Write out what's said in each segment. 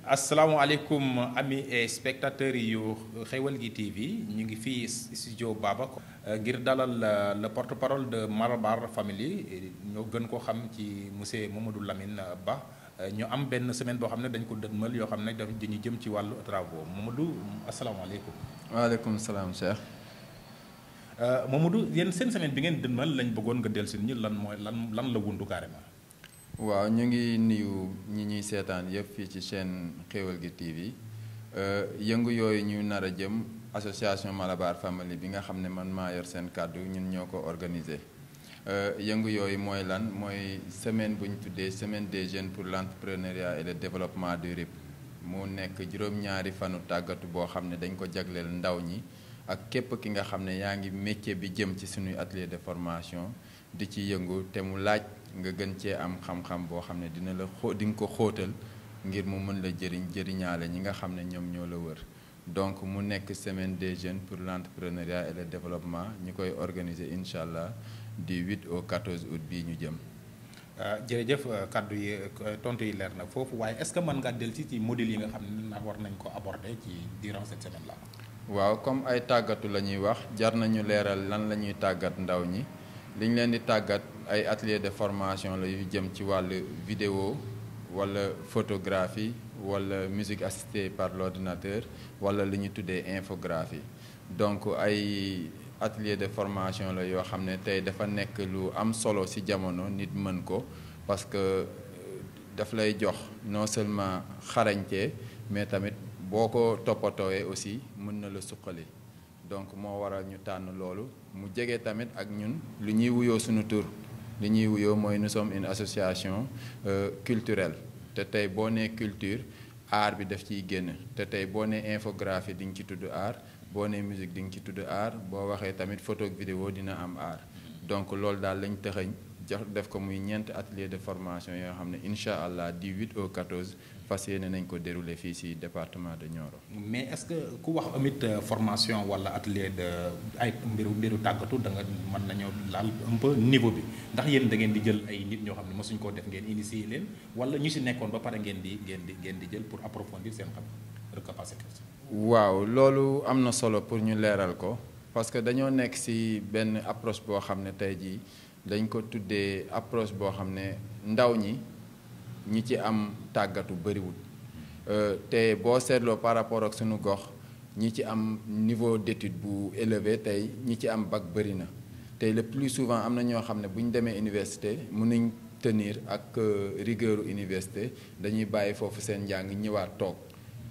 asalaamaaleykum ami et spectateurs yu Xeweul gi TV ñu ngi fii studio Baba ngir dalal le porte-parole de Malabar Family ñoo gën ko xam ci monsieur Mamadou Lamine Ba ñu am benn semaine boo xam ne dañ ko dënmal yoo xam ne dañu jëm ci wàllu travaux Mamadou asalaamaaleykum. waaleykum salaam Cheikh. Mamadou yéen seen semaine bi ngeen dënmal lañ bëggoon nga dellu si ñi lan mooy lan la wundu carrément. waaw ñu ngi nuyu ñi ñuy seetaan yëpp fii ci chaîne Xeweul gi TV yëngu yooyu ñu nar a jëm association Malabar Family bi nga xam ne man maa yor seen kàddu ñun ñoo ko organisé yëngu yooyu mooy lan mooy semaine bu ñu tuddee semaine des jeunes pour l'entrepreneuriat et le développement durable mu nekk juróom-ñaari fanu tàggatu boo xam ne dañ ko jagleel ndaw ñi ak képp ki nga xam ne yaa ngi métier bi jëm ci suñuy atelier de formation di ci yëngu te mu laaj nga gën cee am xam-xam boo xam ne di nga ko xóotal ngir mu mën la jëriñaale ñi nga xam ne ñoom ñoo la wër donc mu nekk semaine des jeunes pour l'entrepreneuriat et le développement ñi koy organiser incha allah du 8 au 14 août bii ñu jëm. jërëjëf kaddu yi tontu yi leer na foofu waaye est-ce que mën ngaa dellu ci modèles yi nga xam ne war nañ ko aborder ci durant cette semaine là. waaw comme ay tàggatu la ñuy wax jar nañu leeral lan la ñuy tàggat ndaw ñi. li ñu leen di tàggat ay atelier de formation la yu jëm ci wàllu vidéo wala photographie wala musique assistée par l'ordinateur wala li ñu tuddee infographie donc ay atelier de formation la yoo xam ne tey dafa nekk lu am solo ci jamono nit mën ko parce que daf lay jox non seulement xarañte mais tamit boo ko toppatoowee aussi mën na la suqali donc moo waral ñu tànn loolu mu jege tamit ak ñun lu ñuy wuyoo suñu tur li ñuy wuyoo mooy nous sommes une association culturelle te tey boo nee culture art bi daf ciy génn te tey boo nee infographie di nga ci tudd art boo nee musique di nga ci tudd art boo waxee tamit photo ak vidéo dina am art donc loolu daal lañ tëxëñ jox def ko muy ñeenti atelier de formation yoo xam ne incha allah du 8 au 14 fas yéene nañ ko dérouler fii ci département de Nioro. mais est-ce que ku wax amit formation wala atelier de ay mbiru tàggatu da nga mën nañoo laal un peu niveau bi ndax yéen da ngeen di jël ay nit ñoo xam ne mosuñ koo def ngeen initier leen wala ñu ci nekkoon ba pare ngeen di jël pour approfondir seen capacité. waaw loolu am na solo pour ñu leeral ko parce que dañoo nekk ci benn approche boo xam ne tey jii dañ ko tuddee approche boo xam ne ndaw ñi ci am tàggatu bëriwul te boo seetloo par rapport ak suñu gox ñi ci am niveau d'étude bu élevé tey ñi ci am bac bëri na tey le plus souvent am na ñoo xam ne bu ñu demee université mënuñ tenir ak rigueur université dañuy bàyyi foofu seen njàng ñëwaat toog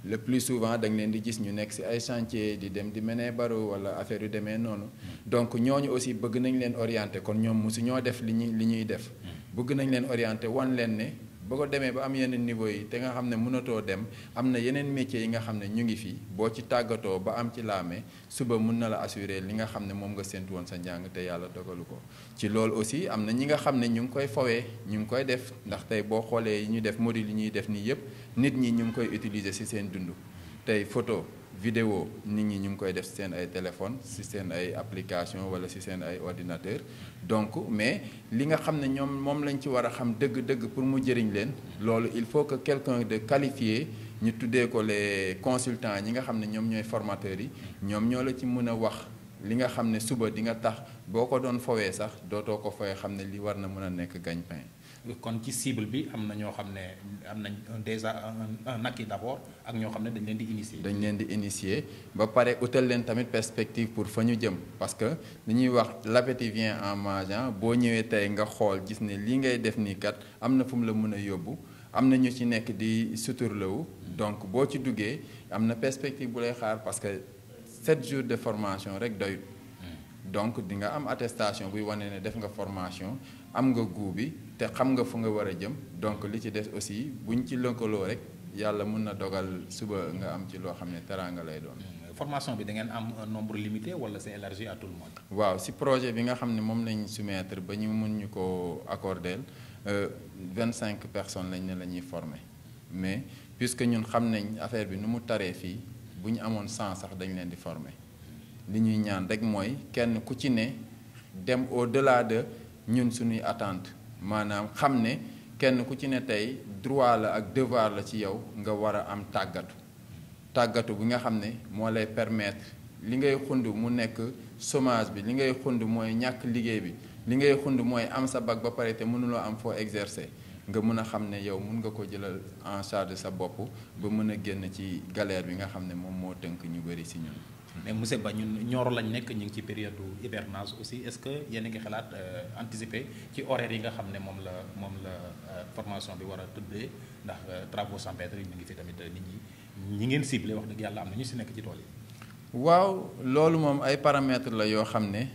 le plus souvent da nga leen di gis ñu nekk ci ay chantier di dem di menee baro wala affaire yu demee noonu donc ñooñu aussi bëgg nañ leen orienter kon ñoom mosu ñoo def li ñuy def bëgg nañ leen orienter wan leen ne boo ko demee ba am yeneen niveau yi te nga xam ne mënatoo dem am na yeneen métiers yi nga xam ne ñu ngi fi boo ci tàggatoo ba am ci laame suba mën na la assurer li nga xam ne moom nga séntu woon sa njàng te yàlla dogalu ko ci loolu aussi am na ñi nga xam ne ñu ngi koy fowee ñu ngi koy def ndax tey boo xoolee yi ñu def modèle yi ñuy def nii yëpp nit ñi ñu ngi koy utiliser ci seen dund tey photo vidéo nit ñi ñu ngi koy def ci seen ay téléphone ci seen ay application wala ci seen ay ordinateur donc mais li nga xam ne ñoom moom lañ ci war a xam dëgg-dëgg pour mu jëriñ leen loolu il faut que quelqu'un de qualifié ñu tuddee ko les consultants ñi nga xam ne ñoom ñooy formateurs yi ñoom ñoo la ci mën a wax li nga xam ne suba di nga tax boo ko doon fowee sax dootoo ko fowee xam ne li war na mën a nekk gagne-pain. kon ci cible bi am na ñoo xam ne am nañ déjà un acquis d'abord ak ñoo xam ne dañ leen di initier. dañ leen di initier ba pare utal leen tamit perspective pour fa ñu jëm parce que li ñuy wax l'appétit vient en mangeant boo ñëwee tey nga xool gis ne lii ngay def nii kat am na fu mu la mën a yóbbu am na ñu ci nekk di suturlawu donc boo ci duggee am na perspective bu lay xaar parce que 7 jours de formation rek doyut donc di nga am attestation buy wane ne def nga formation am nga goût bi te xam nga fu nga war a jëm donc li ci des aussi buñ ci lëkkaloo rek yàlla mën na dogal suba nga am ci loo xam ne teraanga lay doon. formation bi da ngeen am un nombre limité wala c'est élargi à tout le monde. waaw ci projet bi nga xam ne moom lañ soumettre ba ñu mën ñu ko accorder 25 personnes lañ ne la ñuy former mais puisque ñun xam nañ affaire bi nu mu taree fii bu ñu amoon 100 sax dañ leen di former li ñuy ñaan rek mooy kenn ku ci ne dem au-delà de ñun suñuy attente maanaam xam ne kenn ku ci ne tey droit la ak devoir la ci yow nga war a am tàggatu bi nga xam ne moo lay permettre li ngay xund mu nekk chômage bi li ngay xund mooy ñàkk liggéey bi li ngay xund mooy am sa bac ba pare te mënuloo am foo exercer nga mën a xam ne yow mun nga ko jëlal en charge sa bopp ba mën a génn ci galère bi nga xam ne moom moo tënk ñu bëri si ñun. mais monsieur Ba ñun Nioro lañ nekk ñu ngi ci période hivernage aussi est-ce que yéen a ngi xalaat anticiper ci horaire yi nga xam ne moom la formation bi war a tëddee ndax travaux champêtres yi ñu ngi fi tamit nit ñi ngeen ciblé wax dëgg yàlla am na ñu si nekk ci tool yi. waaw loolu moom ay paramètres la yoo xam ne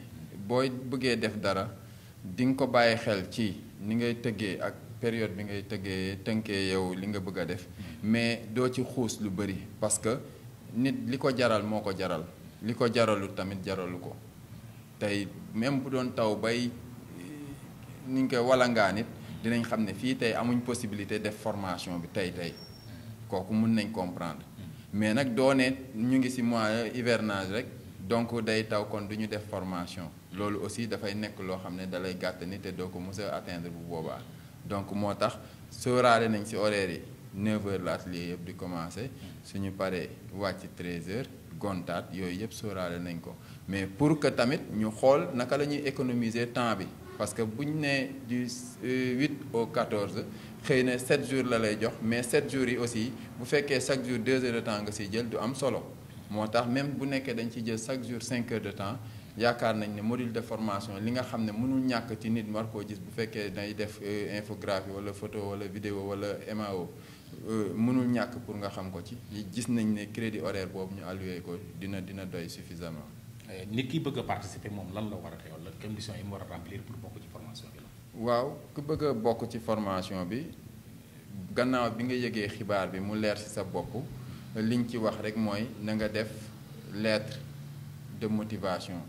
booy bëggee def dara di nga ko bàyyi xel ci ni ngay tëggee ak période bi ngay tënkee yow li nga bëgg a def mais doo ci xuus lu bëri parce que nit li ko jaral moo ko jaral li ko jaralu tamit jaralu ko tey même bu doon taw bay ni ñu koy walangaa nit dinañ xam ne fii tey amuñ possibilité def formation bi tey kooku mun nañ comprendre mais nag doone ñu ngi ci mois hivernage rek donc day taw kon du ñu def formation loolu aussi dafay nekk loo xam ne dalay gàtt ni te doo ko mos a atteindre bu boobaa donc moo tax sóoraale nañ ci horaire yi 9h la atelier yëpp di commencé suñu paree wàcc 13h gontaat yooyu yëpp sóoraale nañ ko mais pour que tamit ñu xool naka la ñuy économiser temps bi parce que bu ñu nee du 8 au 14 xëy na 7 jours la lay jox mais 7 jours yi aussi bu fekkee chaque jour 2 heures de temps nga siy jël du am solo moo tax même bu nekkee dañ ciy jël chaque jour 5 heures de temps yaakaar nañ ne module de formation li nga xam ne mënul ñàkk ci nit war koo gis bu fekkee day def infographie wala photo wala vidéo wala MAO mënul ñàkk pour nga xam ko ci gis nañ ne crédit horaire boobu ñu alloué ko dina doy suffisamment. nit ki bëgg a participer moom lan la war a xewal la condition yi mu war a remplir pour bokk ci formation bi la. waaw ku bëgg a bokk ci formation bi gannaaw bi nga yëgee xibaar bi mu leer ci sa bopp liñ ci wax rek mooy na nga def lettre de motivation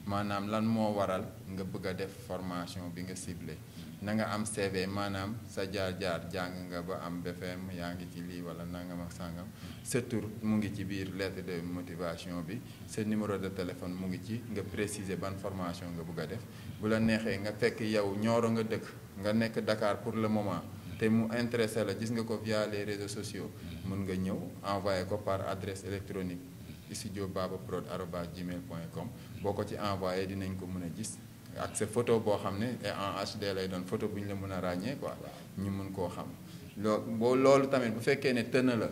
maanaam lan moo waral nga bëgg a def formation bi nga ciblé na nga am CV maanaam sa jaar-jaar jàng nga ba am BFM yaa ngi ci lii wala nangam ak sangam sa tur mu ngi ci biir lettre de motivation bi sa numéro de téléphone mu ngi ci nga préciser ban formation nga bëgg a def bu la neexee nga fekk yow Nioro nga dëkk nga nekk Dakar pour le moment te mu intéressé la gis nga ko via les réseaux sociaux mun nga ñëw envoyé ko par adresse électronique studiobabaprod@gmail.com boo ko ci envoyé dinañ ko mën a gis ak sa photo boo xam ne en HD lay doon photo bu ñu la mën a ràññee quoi ñu mun koo xam loolu tamit bu fekkee ne tëna la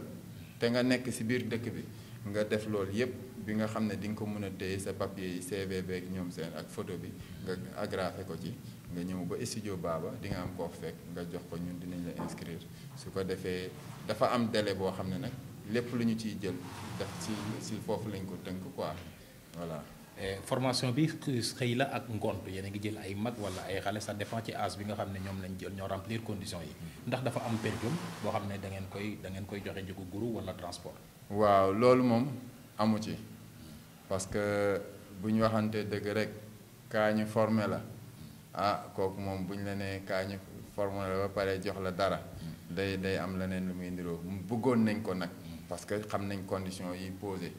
te nga nekk ci biir dëkk bi nga def loolu yépp bi nga xam ne di nga ko mën a téye sa papier yi CV beeg ñoom seen ak photo bi nga agrafé ko ci nga ñëw ba studio Baba di nga am koo fekk nga jox ko ñun dinañ la inscrire su ko defee dafa am délai boo xam ne nag lépp lu ñu ciy jël daf ci foofu lañ ko tënk quoi voilà. formation bi xëy la ak ngont yéen a ngi jël ay mag wala ay xale ça dépend ci âge bi nga xam ne ñoom lañ jël ñoo remplir conditions yi ndax dafa am per diem boo xam ne da ngeen koy joxe njëgu guru wala transport. waaw loolu moom amu ci parce que bu ñu waxantee dëgg rek kaa ñu formé la kooku moom bu ñu la nee kaa ñu formé la ba pare jox la dara day am leneen lu muy ndiroo bëggoon nañ ko nag parce que xam nañ conditions yi posé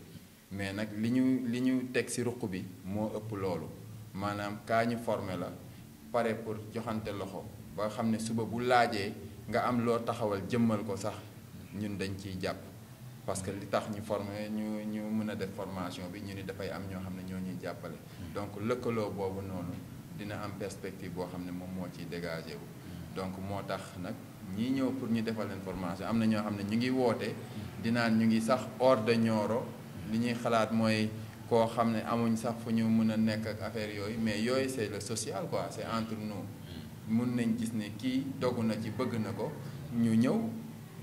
mais nag li ñu teg ci ruq bi moo ëpp loolu maanaam kaa ñu formé la pare pour joxante loxo ba xam ne suba bu laajee nga am loo taxawal jëmmal ko sax ñun dañ ciy jàpp parce que li tax ñu formé ñu mën a def formation bi ñu ni dafay am ñoo xam ne ñoo ñuy jàppale donc lëkkaloo boobu noonu dina am perspective boo xam ne moom moo ciy dégagé wu donc moo tax nag ñii ñëw pour ñu defal leen formation am na ñoo xam ne ñu ngi woote dinaan ñu ngi sax hors de Nioro li ñuy xalaat mooy koo xam ne amuñ sax fu ñu mën a nekk ak affaire yooyu mais yooyu c'est le social quoi c'est entre nous mun nañ gis ne kii dogu na ci bëgg na ko ñu ñëw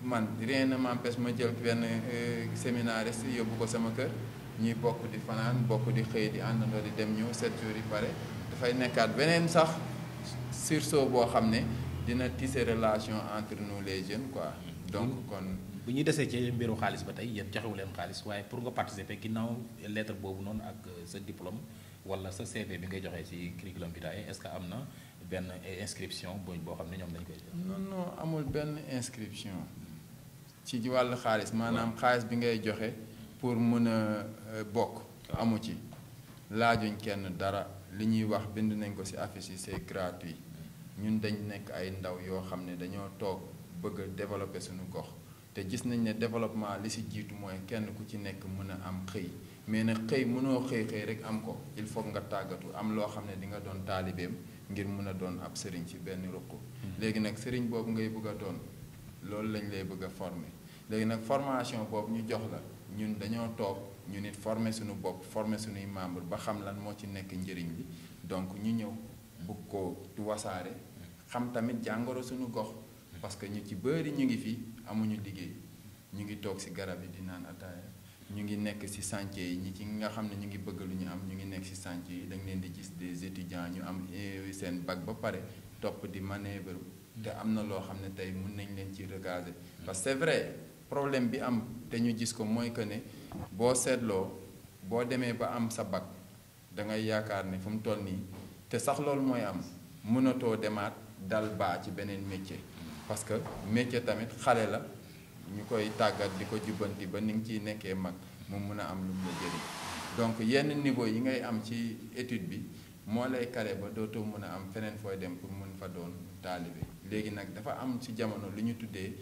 man rien ne m'empêche ma jël benn séminariste yóbbu ko sama kër ñuy bokk di fanaan bokk di xëy di àndandoo di dem ñëw 7 jours yi pare dafay nekkaat beneen sax sursaut boo xam ne dina tisser relation entre nous les jeunes quoi donc kon bu ñuy desee ci mbiru xaalis ba tey yéen joxewu leen xaalis waaye pour nga participer ginnaaw lettre boobu noonu ak sa diplôme wala sa CV bi ngay joxee ci curriculum vitae est-ce que am na benn inscription boo xam ne ñoom dañ koy def. non amul benn inscription ci wàllu xaalis maanaam xaalis bi ngay joxe pour mën a bokk amu ci laajuñ kenn dara li ñuy wax bind nañ ko ci affiche yi c'est gratuit ñun dañ nekk ay ndaw yoo xam ne dañoo toog bëgg a développer suñu gox te gis nañ ne développement li si jiitu mooy kenn ku ci nekk mën a am xëy mais nag xëy mënoo xëy rek am ko il faut nga tàggatu am loo xam ne di nga doon taalibeem ngir mën a doon ab sëriñ ci benn ruq léegi nag sëriñ boobu ngay bëgg a doon loolu lañ lay bëgg a former léegi nag formation boobu ñu jox la ñun dañoo toog ñu nit former suñu bopp former suñuy membre ba xam lan moo ci nekk njëriñ bi donc ñu ñëw bëgg ko wasaare xam tamit jàngoro suñu gox parce que ñu ci bëri ñu ngi fi amuñu liggéey ñu ngi toog ci garab yi di naan ataaya ñu ngi nekk ci chantier yi ñi ci nga xam ne ñu ngi bëgg lu ñu am ñu ngi nekk ci chantier yi dañ leen di gis des étudiants ñu am seen bac ba pare topp di manœuvre te am na loo xam ne tey mën nañ leen ci recaser parce que c'est vrai problème bi am te ñu gis ko mooy que ne boo seetloo boo demee ba am sa bac da ngay yaakaar ne fu mu toll nii te sax loolu mooy am mënatoo demaat dal baa ci beneen métier parce que métier tamit xale la ñu koy tàggat di ko jubbanti ba ni nga ciy nekkee mag mu mun a am lu mu la jëriñ donc yenn niveau yi ngay am ci étude bi moo lay kale ba dootoo mën a am feneen fooy dem pour mun fa doon taalibe léegi nag dafa am ci jamono lu ñu tuddee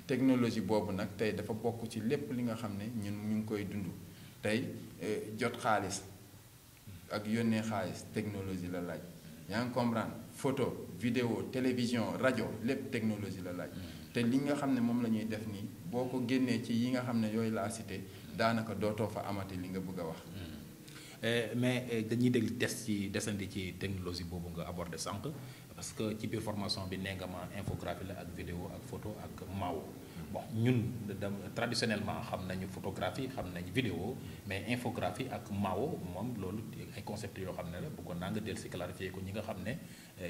technologie boobu nag tey dafa bokk ci lépp li nga xam ne ñun ñu ngi koy dund tey jot xaalis ak yónnee xaalis technologie la laaj yaa ngi comprendre photo vidéo télévision rajo lépp technologie la laaj te li nga xam ne moom la ñuy def nii boo ko génnee ci yi nga xam ne yooyu laa cité daanaka dootoo fa amati li nga bëgg a wax. mais dañuy dégg desandi ci technologie boobu nga abordé sànq parce que ci biir formation bi nee nga ma infographie la ak vidéo ak photo ak maaw bon ñun traditionnellement xam nañu photographie xam nañu vidéo mais infographie ak maaw moom loolu ay concept yoo xam ne la bëggoon naa nga del si clarifier ko ñi nga xam ne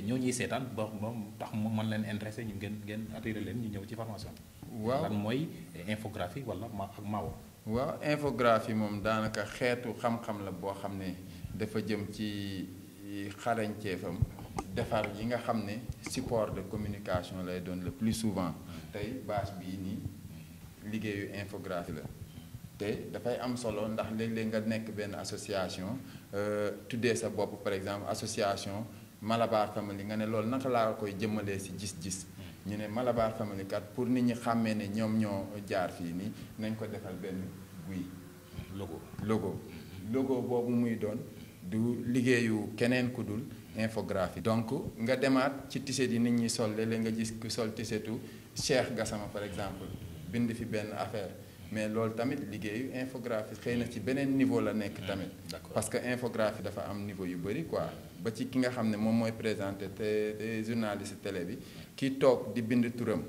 ñoo ñuy seetaan ba moom tax mu mën leen intéressé ñu ngeen attiré leen ñu ñëw ci formation bi. waaw lan mooy infographie wala ak maaw. waaw infographie moom daanaka xeetu xam-xam la boo xam ne dafa jëm ci xarañteefam defar yi nga xam ne support de communication lay doon le plus souvent tey bâche bii nii liggéeyu infographie la te dafay am solo ndax léeg-léeg nga nekk benn association tuddee sa bopp par exemple association Malabar Family nga ne loolu naka laa koy jëmmalee ci gis-gis ñu ne Malabar Family kat pour nit ñi xàmmee ne ñoom ñoo jaar fii nii nañ ko defal benn guy logo boobu muy doon du liggéeyu keneen ku dul infographie donc nga demaat ci tiset yi nit ñi sol léeg-léeg nga gis ku sol tisetu Cheikh Gassama par exemple bind fi benn affaire mais loolu tamit liggéeyu infographie xëy na ci beneen niveau la nekk tamit parce que infographie dafa am niveau yu bëri quoi ba ci ki nga xam ne moom mooy présenté te journaliste télé bi ki toog di bind turam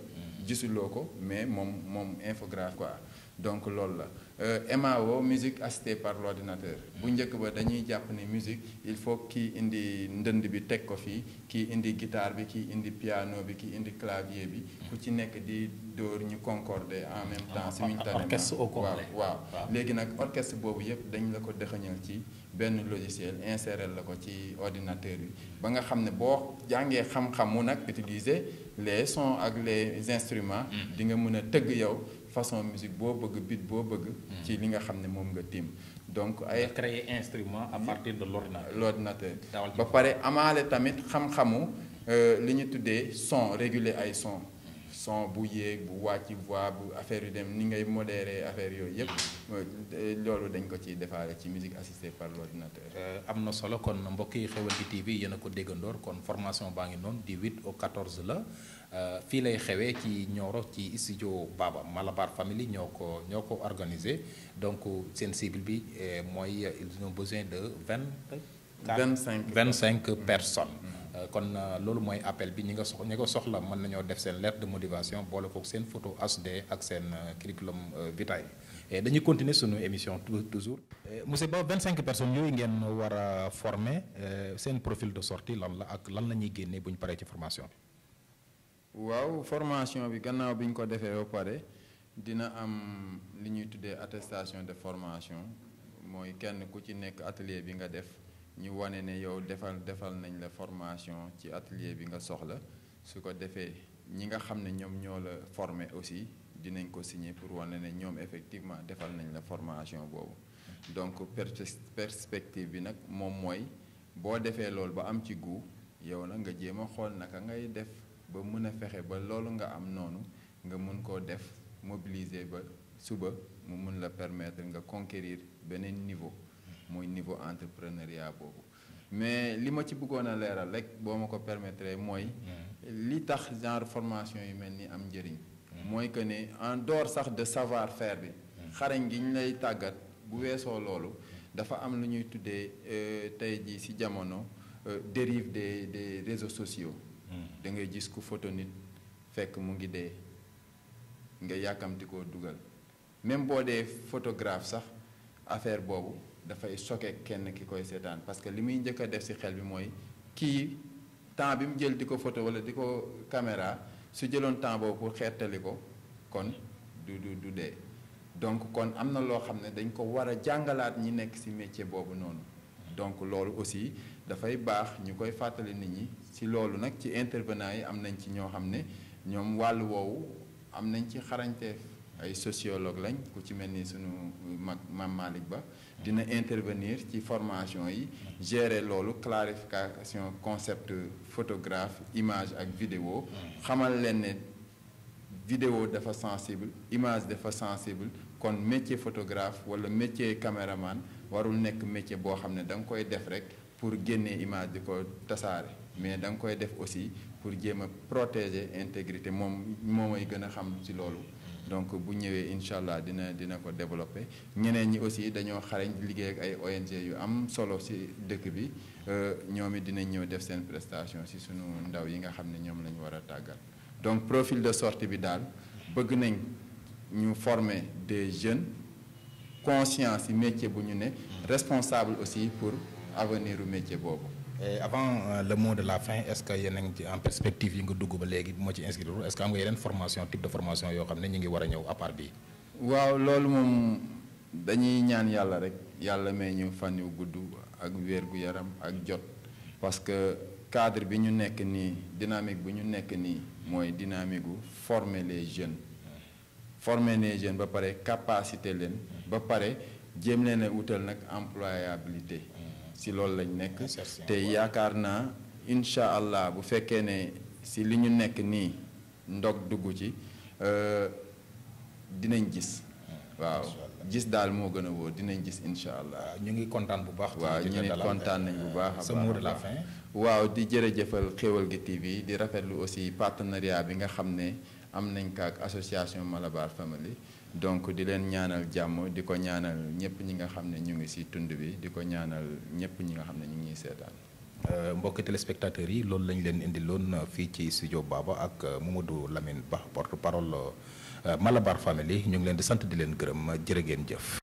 gisuloo ko mais moom infographie quoi donc loolu la MAO musique assistée par l'ordinateur bu njëkk ba dañuy jàpp ne musique il faut kii indi ndënd bi teg ko fii kii indi guitare bi kii indi piano bi kii indi clavier bi ku ci nekk di dóor ñu concorder en même temps simultanément orchestre au complet waaw léegi nag orchestre boobu yëpp dañ la ko dëxëñal ci benn logiciel insérer la ko ci ordinateur bi ba nga xam ne boo jàngee xam-xamu nag utiliser les sons ak les instruments di nga mën a tëgg yow façon musique boo bëgg beat boo bëgg ci li nga xam ne moom nga tiim donc ay créer instrument à partir de l'ordinateur ba pare amaale tamit xam-xamu li ñu tuddee son réguler ay son bu yéeg bu wàcc voix bu affaire yu dem ni ngay modérer affaire yooyu yëpp loolu dañ ko ci defaale ci musique assistée par l'ordinateur am na solo kon mbokk yi Xeweul gi TV yéen a ko déggandoor kon formation baa ngi noonu du 8 au 14 la fii lay xewee ci Nioro ci studio Baba Malabar Family ñoo ko organisé donc seen cible bi mooy ils ont besoin de 25 personnes kon loolu mooy appel bi ñi ko soxla mën nañoo def seen lettre de motivation boole ko seen photo HD ak seen curriculum vitae dañuy continuer sunu émission toujours monsieur Ba 25 personnes yooyu ngeen war a former seen profil de sortie lan la ak lan la ñuy génnee bu ñu paree ci formation bi. waaw formation bi gannaaw bi ñu ko defee ba pare dina am li ñuy tuddee attestation de formation mooy kenn ku ci nekk atelier bi nga def ñu wane ne yow defal nañ la formation ci atelier bi nga soxla su ko defee ñi nga xam ne ñoom ñoo la formé aussi dinañ ko signer pour wane ne ñoom effectivement defal nañ la formation boobu donc perspective bi nag moom mooy boo defee loolu ba am ci goût yow nag nga jéem a xool naka ngay def ba mën a fexe ba loolu nga am noonu nga mun koo def mobiliser ba suba mu mun la permettre nga conquérir beneen niveau mooy niveau entrepreneuriat boobu. mais li ma ci bëggoon a leeral rek boo ma ko permettre mooy li tax genre formation yu mel ni am njëriñ mooy que ne en dehors sax de savoir faire bi xarañ gi ñu lay tàggat bu weesoo loolu dafa am lu ñuy tuddee tey jii ci jamono dérive des réseaux sociaux da ngay gis ku photo nit fekk mu ngi dee nga yàkkamti koo dugal même boo dee photographe sax affaire boobu dafay choqué kenn ki koy seetaan parce que li muy njëkk a def ci xel bi mooy kii temps bi mu jël di ko photo walla di ko caméra su jëloon temps boobu pour xeetali ko kon du dee donc kon am na loo xam ne dañ ko war a jàngalaat ñi nekk ci métier boobu noonu donc loolu aussi dafay baax ñu koy fàttali nit ñi ci loolu nag ci intervenants yi am nañ ci ñoo xam ne ñoom wàllu woowu am nañ ci xarañteef ay sociologue lañ ku ci mel ni sunu mag Mame Malick Ba dina intervenir ci formation yi gérer loolu clarification concept photographe image ak vidéo xamal leen ne vidéo dafa sensible image dafa sensible kon métier photographe wala métier caméraman warul nekk métier boo xam ne da nga koy def rek pour génnee image di ko tasaare mais da nga koy def aussi pour jéem a protéger intégrité moom ay gën a xam ci loolu donc bu ñëwee incha allah dina ko développer ñeneen ñi aussi dañoo xarañ liggéey ak ay ONG yu am solo ci dëkk bi ñoom it dinañ ñëw def seen prestation ci sunu ndaw yi nga xam ne ñoom la ñu war a tàggat donc profil de sortie bi daal bëgg nañ ñu former des jeunes conscients ci métier bu ñu ne responsable aussi pour avenir u métier boobu. Et avant le mot de la fin est-ce que yéen a ngi ci en perspective yi nga dugg ba léegi bu ma ci inscrire est-ce que am nga yeneen formation type de formation yoo xam ne ñu ngi war a ñëw à part bi. waaw loolu moom dañuy ñaan yàlla rek yàlla may ñu fan yu gudd ak wér gu yaram ak jot parce que cadre bi ñu nekk nii dynamique bi ñu nekk nii mooy dynamique gu former les jeunes ba pare capacité leen ba pare jéem leen a wutal nag employabilité. si loolu lañ nekk te yaakaar naa incha allah bu fekkee ne si li ñu nekk nii ndog dugg ci dinañ gis waaw gis daal moo gën a wóor dinañ gis incha allah. ñu ngi kontaan bu baax. waaw ñu ngi kontaan nañ bu baax. sa mot de la fin. waaw di jërëjëfal Xéwal gi TV di rafetlu aussi partenariat bi nga xam ne am nañ ko ak association Malabar Family donc di leen ñaanal jàmm di ko ñaanal ñëpp ñi nga xam ne ñu ngi ci tund bi di ko ñaanal ñëpp ñi nga xam ne ñu ngi ñuy seetaan. mbokki téléspectateurs yi loolu lañ leen indiloon fii ci studio Baba ak Mamadou Lamine Ba porte-parole Malabar Family ñu ngi leen di sant di leen gërëm jërë ngeen jëf.